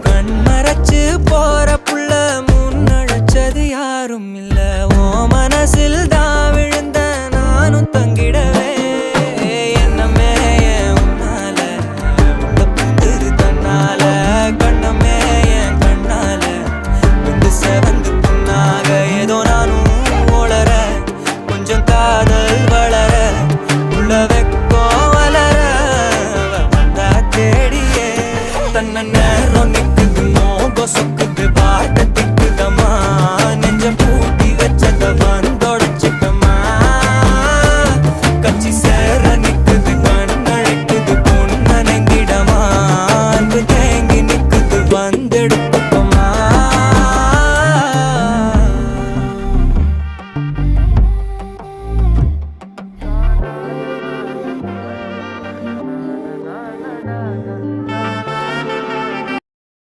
கண்மறைச்சு போற புள்ள முன்னழைச்சது யாரும் இல்ல. ஓ மனசில் தான் விழுந்த நானும் தங்கிடவே என்னமே உன்னால உள்ள புந்துரு தன்னால கண்ணமே என் கண்ணால வந்து செவந்து புண்ணாக ஏதோ நானும் ஓளற கொஞ்சம் காதல் வளர உள்ள வெக்கோ வளர வந்தா தேடியே தன்ன நேரம் நிக்குது மோகம் சொக்குது பாட்டு